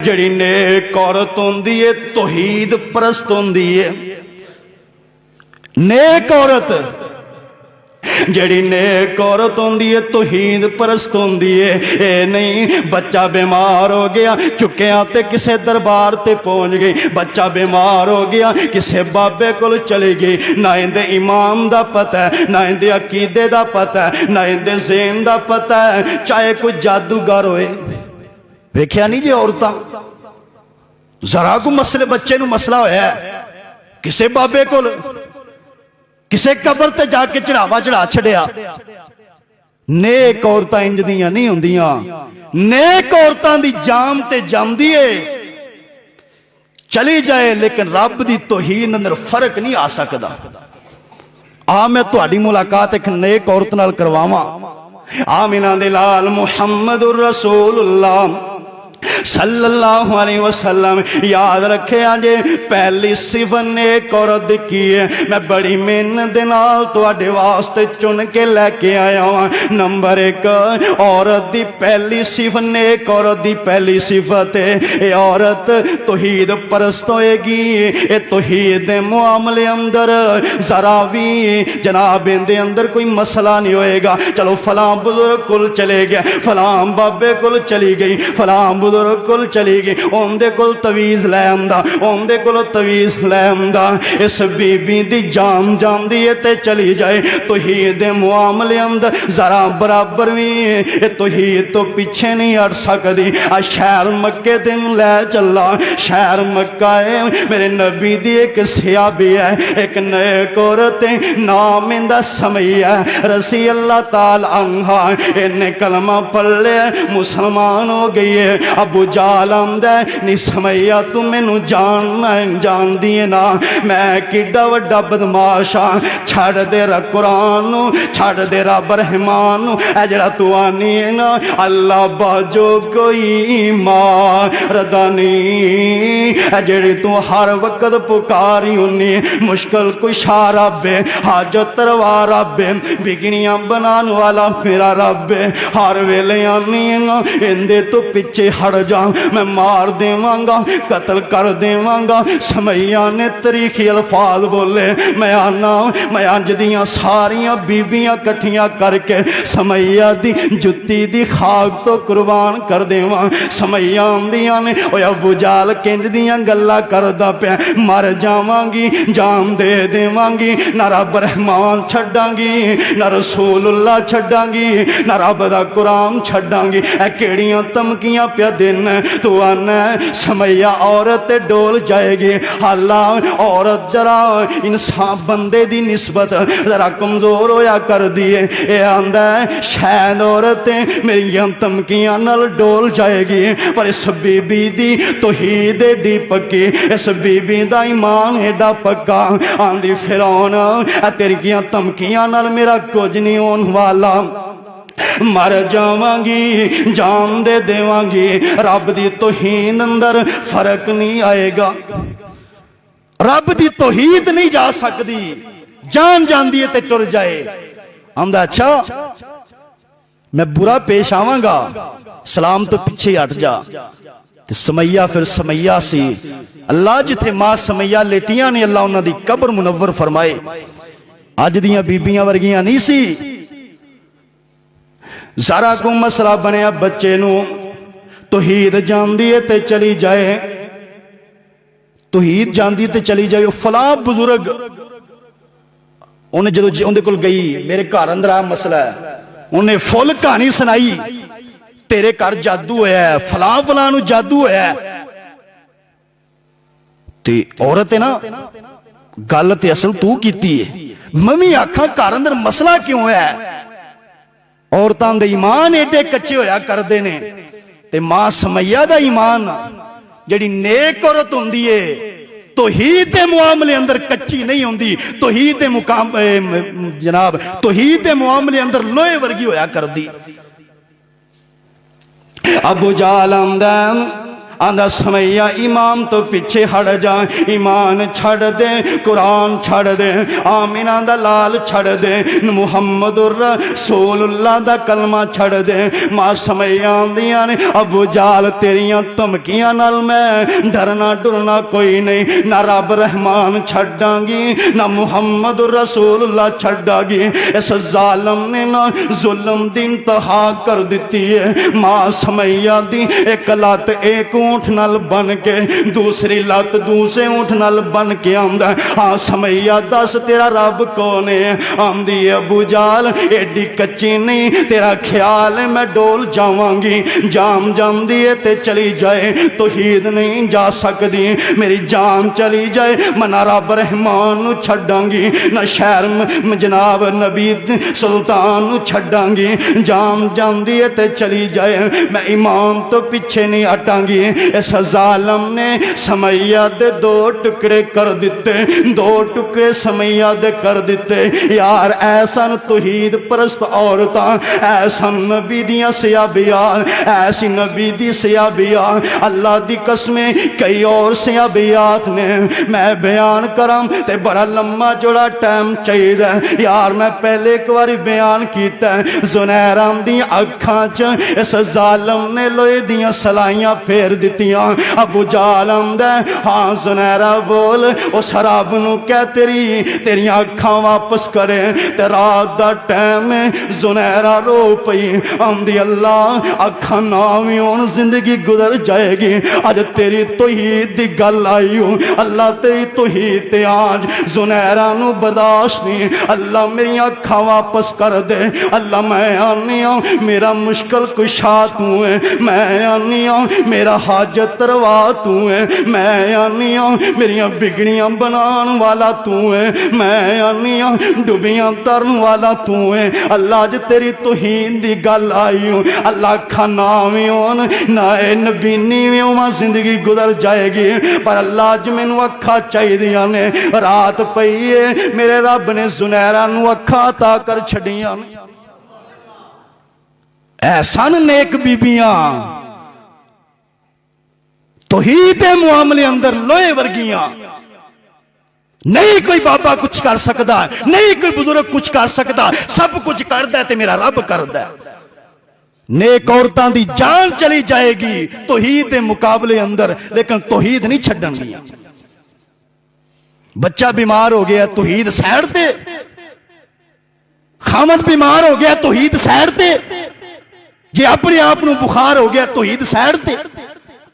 जड़ी नेक औरत होंदी है तौहीद परस्त होंदी है। नेक औरत जड़ी नेक औरत होंदी है तौहीद परस्त होंदी है। ये नहीं बच्चा बीमार हो गया चुकिया ते किसे दरबार ते पहुंच गई, बच्चा बीमार हो गया किसे बाबे कोल चली गई, ना इंदे ईमान दा पता है, ना इंदे अकीदे दा पता है, ना इंदे ज़हन दा पता है। चाहे कोई जादूगर होए, वेख्या नहीं जी औरतां जरा को मसले बच्चे नूं मसला होया किसे बाबे कोल किसे कबर ते जाके चढ़ावा चढ़ा छड़िया। नेक औरतां इंज दियां नहीं हुंदियां। नेक औरतां दी जाम ते जमदी है चली जाए, लेकिन रब दी तौहीद अंदर फर्क नहीं आ सकदा। आ मैं तुहाडी मुलाकात एक नेक औरत नाल करवावां। आमिना दे लाल मुहम्मदुर रसूलुल्लाह सल्लल्लाहु अलैहि वसल्लम। याद रखे जे पहली सिफत नेक औरत की है, मैं बड़ी मेहनत दे नाल तुहाडे वास्ते चुन के लेके आया हां। नंबर 1 औरत दी पहली सिफत, नेक औरत दी पहली सिफत है ये औरत तौहीद परस्त होएगी। ये तौहीद दे मुआमले अंदर जरा भी जनाब इंदे अंदर कोई मसला नहीं होएगा। चलो फलां बुजुर्ग कोल चले गए, फलां बाबे कोल चली गई, फलां बुजुर्ग कोल चली गई, उनदे कोल तवीज़ लै आंदा, उनदे कोल तवीज़ लै आंदा। इस बीबी दी जान जांदी है ते चली जाए। तौहीद दे मुआमले अंदर जरा बराबर भी ये तौहीद तो पीछे नहीं हट सकदी। आ शहर मक्के ते लै चला, शहर मक्का है, मेरे नबी दी एक सहाबी है, एक नेक औरत है, नाम इंदा समैया रसी अल्लाह ताला अन्हा। इन्हें कलमा पढ़ लिया, मुसलमान हो गई है। अबू जाल आंदा नी समैया तू मैनू जान दी ना, मैं किड्डा वड्डा बदमाश हाँ, छड़ दे रा कुरान नू, छड़ दे रब रहमान नू। ऐ जेड़ा तू आनी है ना अल्लाह बाजो कोई मारदा नहीं, ऐ जेड़ी तू हर वक्त पुकारी होनी, मुश्किल कुशा रब है, हाजत रवा रब है, बिगड़ियां बनाने वाला मेरा रब है। हर वेले आनी है ना इंदे तो पीछे हट जा, मैं मार देवांगा, कत्ल कर देवांगा। समैया ने तरीखी अल्फाज बोले, मैं आना मैं अंज दियां सारियां बीबियां कट्ठियां करके समैया दी जुत्ती दी खाक तो कुर्बान कर देवां। समैया आंदियां ने ओए अबू जाल किंज दियां गल्लां करदा पिया, मर जावांगी जान दे देवांगी, ना रब रहमान छड्डांगी, ना रसूलुल्लाह छड्डांगी, ना रब दा कुरान छड्डांगी। ऐ केड़ियां धमकियां पिया दिन तू आना समैया औरत डोल जाएगी। हालां औरत जरा इंसान बंदे दी निस्बत जरा कमजोर होया कर दिए, ये आंदा शायद औरत मेरियां धमकियां नाल डोल जाएगी, पर इस बीबी दी तौहीद एडी पक्की, इस बीबी दा ईमान एडा पक्का। आंदी फिरौन तेरियां धमकियां नाल मेरा कुछ नहीं होने वाला, मर जावांगी जान दे देवांगी। रब दी तौहीद अंदर फर्क नहीं आएगा, रब दी तौहीद नहीं जा सकती, जान जांदी है ते टुर जाए। आंदा अच्छा मैं बुरा पेश आवांगा, सलाम तो पीछे हट जा। ते समैया फिर समैया सी, अल्लाह जिथे मां समैया लेटियां ने अल्लाह उन्हां दी कब्र मुनव्वर फरमाए। अज दियां बीबियां वर्गियां नहीं सी। जरा को मसला बनया बच्चे नू तौहीद जांदी है ते चली जाए, तौहीद जांदी ते चली जाए। फलां बुजुर्ग उन्हें जो उनके कोल गई, मेरे घर अंदर आ मसला है, उन्हें फुल कहानी सुनाई, तेरे घर जादू होया है, फलां फलां नू जादू होया है। ते औरत है ना गल ते असल तू कीती है, मम्मी आखा घर अंदर मसला क्यों है। औरतां दे ईमान एडे कच्चे होया करदे ने, ते मां समैया दा ईमान जिहड़ी नेक औरत हुंदी है तौहीद दे मुआमले अंदर कच्ची नहीं होंदी, तौहीद दे मुकाम जनाब तौहीद दे मुआमले अंदर लोहे वर्गी होया करदी। अबू जाल आंदा आंदा समैया इमाम तो पीछे हट जा, ईमान छड़ दे, कुरान छड़ दे, आमिना दा लाल छड़ दे, मुहम्मदुर रसूलुल्लाह दा कलमा छड़ दे। मां समैया आंदियां ने अबू जाल तेरियां धमकियां नाल मैं डरना डरना कोई नहीं, ना रब रहमान छड़ांगी ना मुहम्मदुर रसूलुल्लाह छड़ांगी। इस जालिम ने ना जुल्म दी इंतहा कर दी है। मां समैया दी एक लत एक ऊंट नाल बन के, दूसरी लत दूसरे ऊंट नाल बन के आंदा। हाँ समैया दस तेरा रब कौन है? आंदी अबू जाल एडी कच्ची नहीं, तेरा ख्याल है मैं डोल जावांगी, जाम जामदी है ते चली जाए, तौहीद नहीं जा सकदी, मेरी जान चली जाए मैं ना रब रहमान नू छड्डांगी, ना शहर में जनाब नबी सुल्तान नू छड्डांगी, जाम जामदी है ते चली जाए, मैं इमाम तो पीछे नहीं हटांगी। इस जालिम ने समैया दे दो टुकड़े कर दिते, दो टुकड़े समैया दे कर दिते। यार ऐसा तौहीद परस्त औरतां, ऐसा नबी दियां सियाबियात, ऐसी नबी दी सियाबियात, अल्लाह दी कसमें कई और सियाबियात ने मैं बयान करां ते बड़ा लम्मा जोड़ा टाइम चाहिए। यार मैं पहले एक बार बयान किया, जुनैरा दी अखां च इस जालिम ने लोहे दियां सलाइयां फेर दित्तियां। अबू जाल आंदा हाँ जुनैरा बोल, उस रब नू कह तेरियां अखां वापस करे। ते रात दा टाइम जुनैरा रो पई, आंदी अल्लाह अखां ना भी होण जिंदगी गुजर जाएगी, अज तेरी तौहीद दी गल आई हो, अल्लाह तेरी तौहीद ते आज जुनैरा नू बर्दाश्त नहीं, अल्लाह मेरी अखां वापस कर दे। अल्लाह मैं आनी हूं मेरा मुश्किल कुशा तू है, मैं आनी हूं मेरा हाजत रवा तू है, मैं आनी हूं मेरिया बिगड़ियां बनाने वाला तू है, मैं आनी हूं डुबियां तरन वाला तू है। अल्लाह ज तेरी तौहीद दी गल आई हूं, अल्लाह खाना भी होन ना नबीनी भी होवा, जिंदगी गुजर जाएगी, पर अल्लाह ज मैनू अखा चाहिए ने। रात पई है मेरे रब ने जुनैरा नू अखा अता कर छड़ियां। ऐसा नेक बीबियां तौहीद दे मुआमले अंदर लोहे वर्गियां, नहीं कोई बाबा कुछ कर सकता, नहीं कोई बुजुर्ग कुछ कर सकता, सब कुछ करदा है ते मेरा रब करदा है। नेक औरतां दी जान चली जाएगी तौहीद दे मुकाबले अंदर, लेकिन तौहीद नहीं छड्डणगी। बच्चा बीमार हो गया तौहीद साइड ते, खामद बीमार हो गया तौहीद साइड ते, जे अपने आप नू बुखार हो गया तौहीद साइड ते।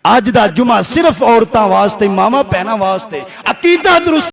अज दा जुमा सिर्फ औरतां वास्ते, मामा भैणां वास्ते, अकीदा दुरुस्त